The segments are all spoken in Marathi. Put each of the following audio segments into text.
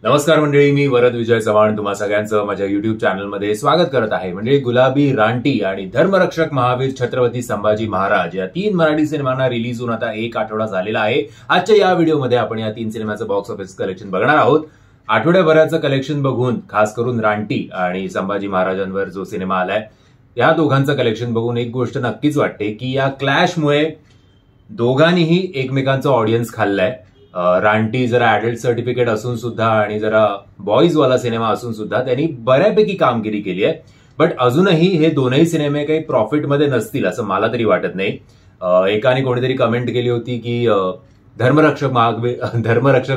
नमस्कार मंडळी, मी वरद विजय चव्हाण तुम्हा सगळ्यांचं माझ्या युट्यूब चॅनलमध्ये स्वागत करत आहे. म्हणजे गुलाबी, रानटी आणि धर्मरक्षक महावीर छत्रपती संभाजी महाराज या 3 मराठी सिनेमांना रिलीज होऊन आता 1 आठवडा झालेला आहे. आजच्या या व्हिडिओमध्ये आपण या 3 सिनेमाचं बॉक्स ऑफिस कलेक्शन बघणार आहोत. आठवड्याभराचं कलेक्शन बघून, खास करून रानटी आणि संभाजी महाराजांवर जो सिनेमा आलाय या दोघांचं कलेक्शन बघून एक गोष्ट नक्कीच वाटते की या क्लॅशमुळे दोघांनीही एकमेकांचा ऑडियन्स खाल्लाय. रानटी जरा ऍडल्ट सर्टिफिकेट असून सुद्धा आणि जरा बॉईजवाला सिनेमा असून सुद्धा त्यांनी बऱ्यापैकी कामगिरी केली आहे. बट अजूनही हे दोनही सिनेमे काही प्रॉफिटमध्ये नसतील असं मला तरी वाटत नाही. एकाने कोणीतरी कमेंट केली होती की धर्मरक्षक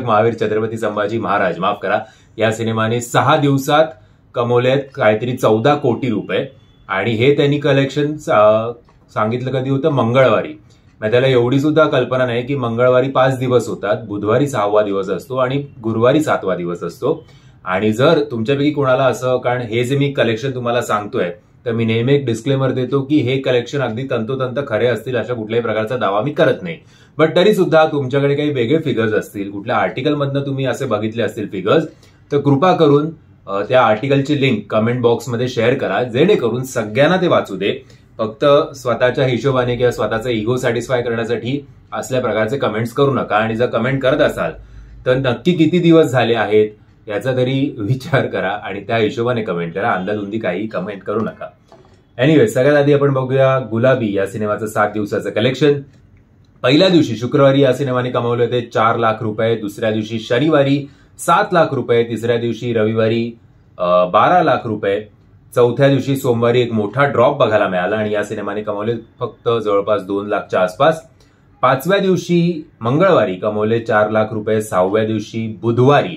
महावीर छत्रपती संभाजी महाराज, माफ करा, या सिनेमाने 6 दिवसात कमवलेत काहीतरी 14 कोटी रुपये आणि हे त्यांनी कलेक्शन सांगितलं कधी होतं, मंगळवारी. त्याला एवढी सुद्धा कल्पना नाही की मंगळवारी 5 दिवस होतात, बुधवारी 6वा दिवस असतो आणि गुरुवारी 7वा दिवस असतो. आणि जर तुमच्यापैकी कोणाला असं, कारण हे जे मी कलेक्शन तुम्हाला सांगतोय तर मी नेहमी एक डिस्क्लेमर देतो की हे कलेक्शन अगदी तंतोतंत खरे असतील अशा कुठल्याही प्रकारचा दावा मी करत नाही. बट तरी सुद्धा तुमच्याकडे काही वेगळे फिगर्स असतील, कुठल्या आर्टिकलमधनं तुम्ही असे बघितले असतील फिगर्स, तर कृपा करून त्या आर्टिकलची लिंक कमेंट बॉक्समध्ये शेअर करा, जेणेकरून सगळ्यांना ते वाचू दे. फक्त स्वतःच्या हिशोबाने किंवा स्वतःचा इगो सॅटिस्फाय करण्यासाठी असल्या प्रकारचे कमेंट्स करू नका. आणि जर कमेंट करत असाल तर नक्की किती दिवस झाले आहेत याचा तरी विचार करा आणि त्या हिशोबाने कमेंट करा. अंदाधुंदी काही कमेंट करू नका. एनिवे, सगळ्यात आधी आपण बघूया गुलाबी या सिनेमाचं 7 दिवसाचं कलेक्शन. पहिल्या दिवशी शुक्रवारी या सिनेमाने कमावले होते 4 लाख रुपये, दुसऱ्या दिवशी शनिवारी 7 लाख रुपये, तिसऱ्या दिवशी रविवारी 12 लाख रुपये, चौथ्या दिवशी सोमवारी एक मोठा ड्रॉप बघायला मिळाला आणि या सिनेमाने कमावले फक्त जवळपास 2 लाखच्या आसपास. 5व्या दिवशी मंगळवारी कमावले 4 लाख रुपये. 6व्या दिवशी बुधवारी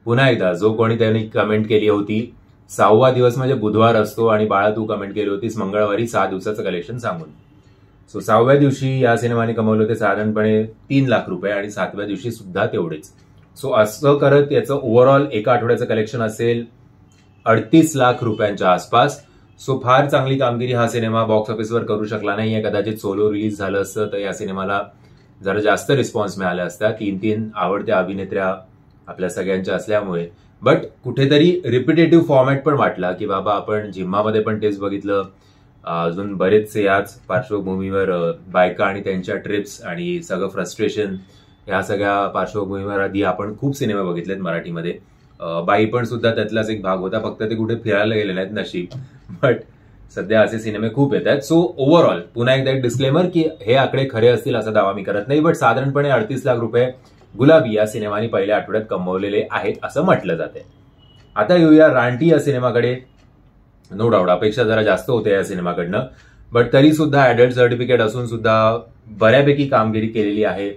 पुन्हा एकदा जो कोणी त्यांनी कमेंट केली होती 6वा दिवस म्हणजे बुधवार असतो आणि बाळा तू कमेंट केली होतीस मंगळवारी 6 दिवसाचं कलेक्शन सांगून. सो 6व्या दिवशी या सिनेमाने कमावले होते साधारणपणे 3 लाख रुपये आणि 7व्या दिवशी सुद्धा तेवढेच. सो असं करत याचं ओव्हरऑल एका आठवड्याचं कलेक्शन असेल 38 लाख रुपयांच्या आसपास. सो फार चांगली कामगिरी हा सिनेमा बॉक्स ऑफिसवर करू शकला नाहीये. कदाचित सोलो रिलीज झालं असतं तर या सिनेमाला जरा जास्त रिस्पॉन्स मिळाला असता. 3 आवडत्या अभिनेत्र्या आपल्या सगळ्यांच्या असल्यामुळे. बट कुठेतरी रिपिटेटिव्ह फॉर्मॅट पण वाटला की बाबा आपण जिम्मामध्ये पण तेच बघितलं, अजून बरेचसे याच पार्श्वभूमीवर बायका आणि त्यांच्या ट्रिप्स आणि सगळं फ्रस्ट्रेशन, ह्या सगळ्या पार्श्वभूमीवर आधी आपण खूप सिनेमे बघितलेत मराठीमध्ये. बाई पण सुद्धा त्यातलाच एक भाग होता, फक्त ते कुठे फिरायला गेले नाहीत नशीब. बट सध्या असे सिनेमे खूप येत आहेत. सो ओव्हरऑल पुन्हा एकदा एक डिस्क्लेमर की हे आकडे खरे असतील असा दावा मी करत नाही. बट साधारणपणे 38 लाख रुपये गुलाबी या सिनेमाने पहिल्या आठवड्यात कमवलेले आहेत असं म्हटलं जाते. आता येऊया रानटी या सिनेमाकडे. नो डाऊट अपेक्षा जरा जास्त होते या सिनेमाकडनं, बट तरी सुद्धा ऍडल्ट सर्टिफिकेट असून सुद्धा बऱ्यापैकी कामगिरी केलेली आहे.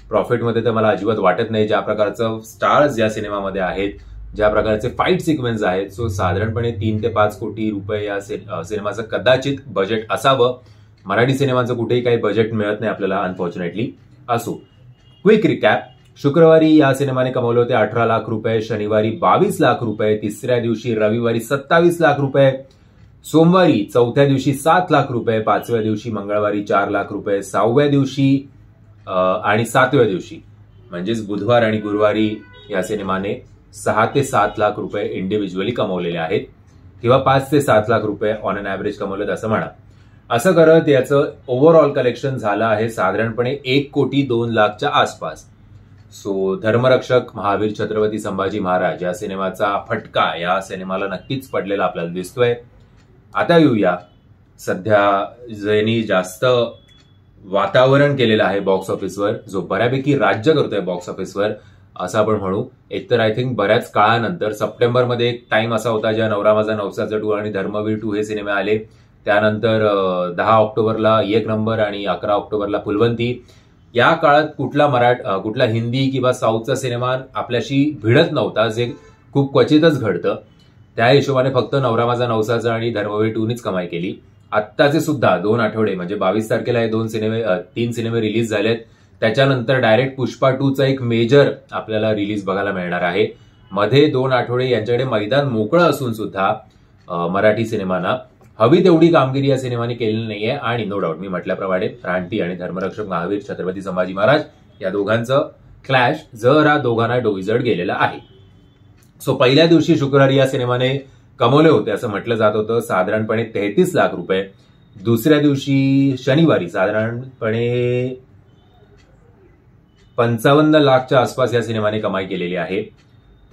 प्रॉफिटमध्ये तर मला अजिबात वाटत नाही. ज्या प्रकारचं स्टार्स या सिनेमामध्ये आहेत, ज्या प्रकारचे फाईट सिक्वेन्स आहेत, सो साधारणपणे 3 ते 5 कोटी रुपये या सिनेमाचं कदाचित बजेट असावं. मराठी सिनेमाचं कुठेही काही बजेट मिळत नाही आपल्याला, अनफॉर्च्युनेटली. असो, क्विक रिकॅप. शुक्रवारी या सिनेमाने कमवले होते 18 लाख रुपये, शनिवारी 22 लाख रुपये, तिसऱ्या दिवशी रविवारी 27 लाख रुपये, सोमवारी चौथ्या दिवशी 7 लाख रुपये, 5व्या दिवशी मंगळवारी 4 लाख रुपये, 6व्या दिवशी आणि 7व्या दिवशी म्हणजेच बुधवार आणि गुरुवारी या सिनेमाने 6 ते 7 लाख रुपये इंडिव्हिज्युअली कमवलेले आहेत, किंवा 5 ते 7 लाख रुपये ऑन अन ऍव्हरेज कमवलेत असं म्हणा. असं करत याचं ओव्हरऑल कलेक्शन झालं आहे साधारणपणे 1 कोटी 2 लाखच्या आसपास. सो धर्मरक्षक महावीर छत्रपती संभाजी महाराज या सिनेमाचा फटका या सिनेमाला नक्कीच पडलेला आपल्याला दिसतोय. आता येऊया सध्या ज्यांनी जास्त वातावरण केलेलं आहे बॉक्स ऑफिसवर, जो बऱ्यापैकी राज्य करतोय बॉक्स ऑफिसवर असं आपण म्हणू. एकतर आय थिंक बऱ्याच काळानंतर सप्टेंबरमध्ये एक टाइम असा होता जेव्हा नवरा माझा नवसाचा 2 आणि धर्मवीर 2 हे सिनेमे आले. त्यानंतर 10 ऑक्टोबरला 1 नंबर आणि 11 ऑक्टोबरला फुलवंती. या काळात कुठला हिंदी किंवा साऊथचा सिनेमा आपल्याशी भिडत नव्हता, जे खूप क्वचितच घडतं. त्या हिशोबाने फक्त नवरा माझा नवसाचा आणि धर्मवीर 2नीच कमाई केली. आत्ताचे सुद्धा 2 आठवडे म्हणजे 22 तारखेला हे 3 सिनेमे रिलीज झालेत. त्याच्यानंतर डायरेक्ट पुष्पा 2चा एक मेजर आपल्याला रिलीज बघायला मिळणार आहे. मध्ये 2 आठवडे यांच्याकडे मैदान मोकळं असून सुद्धा मराठी सिनेमांना हवी तेवढी कामगिरी या सिनेमाने केलेली नाहीये. आणि नो डाऊट मी म्हटल्याप्रमाणे रानटी आणि धर्मरक्षक महावीर छत्रपती संभाजी महाराज या दोघांचं क्लॅश जरा दोघांना डोईजड गेलेला आहे. सो पहिल्या दिवशी शुक्रवारी या सिनेमाने कमवले होते असं म्हटलं जात होतं साधारणपणे 33 लाख रुपये. दुसऱ्या दिवशी शनिवारी साधारणपणे 55 लाखच्या आसपास या सिनेमाने कमाई केलेली आहे.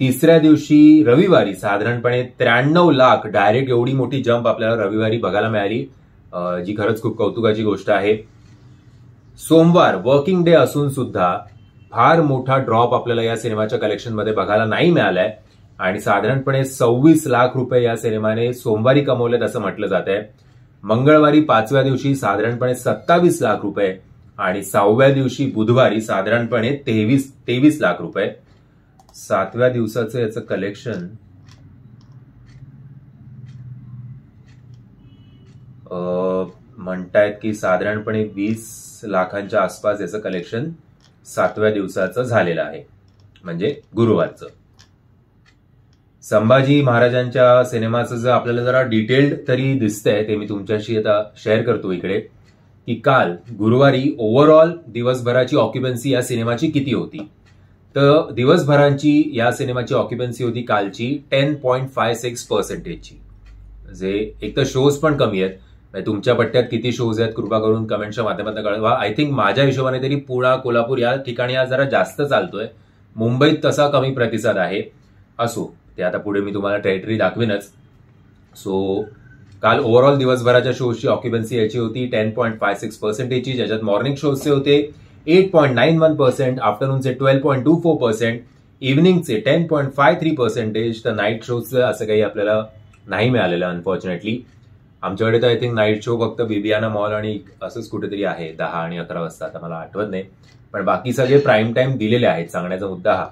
तिसऱ्या दिवशी रविवारी साधारणपणे 93 लाख, डायरेक्ट एवढी मोठी जंप आपल्याला रविवारी बघायला मिळाली, जी खरंच खूप कौतुकाची गोष्ट आहे. सोमवार वर्किंग डे असून सुद्धा फार मोठा ड्रॉप आपल्याला या सिनेमाच्या कलेक्शनमध्ये बघायला नाही मिळालाय आणि साधारणपणे 26 लाख रुपये या सिनेमाने सोमवारी कमवलेत असं म्हटलं जात आहे. मंगळवारी 5व्या दिवशी साधारणपणे 27 लाख रुपये आणि 6व्या दिवशी बुधवारी साधारणपणे 23 लाख रुपये. 7व्या दिवसाचं याचं कलेक्शन म्हणतायत की साधारणपणे 20 लाखांच्या आसपास याचं कलेक्शन 7व्या दिवसाचं झालेलं आहे, म्हणजे गुरुवारचं. संभाजी महाराजांच्या सिनेमाचं जर आपल्याला जरा डिटेल्ड तरी दिसतंय ते मी तुमच्याशी आता शेअर करतो इकडे, की काल गुरुवारी ओव्हरऑल दिवसभराची ऑक्युपन्सी या सिनेमाची किती होती. तर दिवसभरांची या सिनेमाची ऑक्युपन्सी होती कालची 10.56%. जे एक तर शोज पण कमी आहेत, तुमच्या पट्ट्यात किती शोज आहेत कृपा करून कमेंटच्या माध्यमातून कळवा. आय थिंक माझ्या हिशोबाने तरी पुणे कोल्हापूर या ठिकाणी आज जरा जास्त चालतोय, मुंबईत तसा कमी प्रतिसाद आहे. असो, ते आता पुढे मी तुम्हाला टेरिटरी दाखवीनच. सो काल ओव्हरऑल दिवसभराच्या शोजची ऑक्युपन्सी याची होती 10.56%, ज्याच्यात मॉर्निंग शोजचे होते 8.91%, आफ्टरनूनचे 12.24%, इव्हनिंगचे 10.53%, तर नाईट शोजचं असं काही आपल्याला नाही मिळालेलं अनफॉर्च्युनेटली. आमच्याकडे तर आय थिंक नाईट शो फक्त बिबियाना मॉल आणि असंच कुठेतरी आहे 10 आणि 11 वाजता, आता मला आठवत नाही, पण बाकी सगळे प्राईम टाइम दिलेले आहेत. सांगण्याचा मुद्दा हा.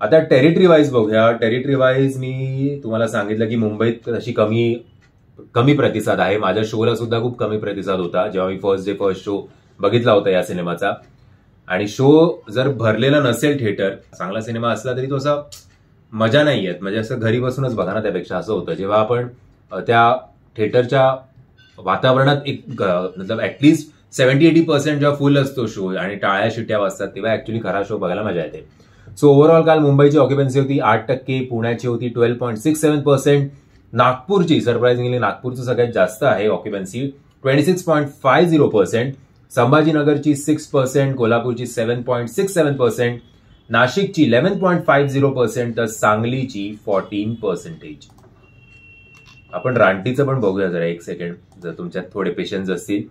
आता टेरिटरी वाईज बघूया. टेरिटरी वाईज मी तुम्हाला सांगितलं की मुंबईत तशी कमी प्रतिसाद आहे. माझ्या शोला सुद्धा खूप कमी प्रतिसाद होता जेव्हा मी फर्स्ट शो बघितला होता या सिनेमाचा. आणि शो जर भरलेला नसेल, थिएटर चांगला सिनेमा असला तरी तो असा मजा नाही येत, म्हणजे असं घरी बसूनच बघा ना, त्यापेक्षा असं होतं जेव्हा आपण त्या थिएटरच्या वातावरणात एक मतलब ऍटलीस्ट 70-80% जेव्हा फुल असतो शो आणि टाळ्या शिट्ट्या वाजतात तेव्हा ऍक्च्युली खरा शो बघायला मजा येते. सो ओव्हरऑल काल मुंबईची ऑक्युपन्सी होती 8%, पुण्याची होती 12.67%, नागपूरची सरप्राइझिंगली नागपूरचं सगळ्यात जास्त आहे ऑक्युपन्सी 26.50%, संभाजीनगरची 6%, कोल्हापूरची 7.67%, नाशिकची 11.50%, तर सांगलीची 14%. आपण रानटीचं पण बघूया जरा एक सेकंड, जर तुमच्यात थोडे पेशन्स असतील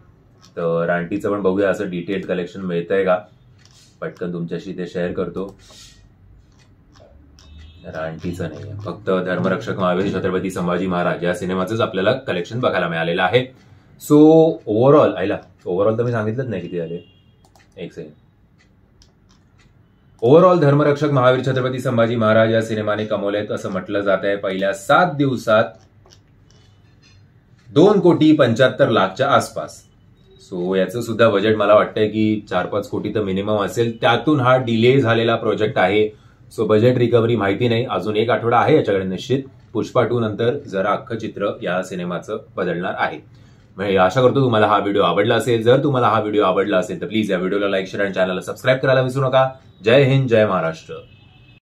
तर रानटीचं पण बघूया, असं डिटेल्ड कलेक्शन मिळतंय का, पटकन तुमच्याशी ते शेअर करतो. रानटीचं नाही, फक्त धर्मरक्षक महावीर छत्रपती संभाजी महाराज या सिनेमाचंच आपल्याला कलेक्शन बघायला मिळालेलं आहे. सो ओव्हरऑल तर मी सांगितलंच नाही किती झाले, एक सेकंड. ओव्हरऑल धर्मरक्षक महावीर छत्रपती संभाजी महाराज या सिनेमाने कमवलेत असं म्हटलं जात आहे पहिल्या 7 दिवसात 2,75,00,000च्या आसपास. सो याचं सुद्धा बजेट मला वाटतंय की 4-5 कोटी तर मिनिमम असेल. त्यातून हा डिले झालेला प्रोजेक्ट आहे. सो बजेट रिकव्हरी माहिती नाही, अजून 1 आठवडा आहे याच्याकडे निश्चित. पुष्पा 2 नंतर जरा अख्खं चित्र या सिनेमाचं बदलणार आहे. म्हणजे आशा करतो तुम्हाला हा व्हिडिओ आवडला असेल. जर तुम्हाला हा व्हिडिओ आवडला असेल तर प्लीज या व्हिडिओला लाईक, शेअर आणि चॅनलला सबस्क्राईब करायला विसरू नका. जय हिंद, जय महाराष्ट्र.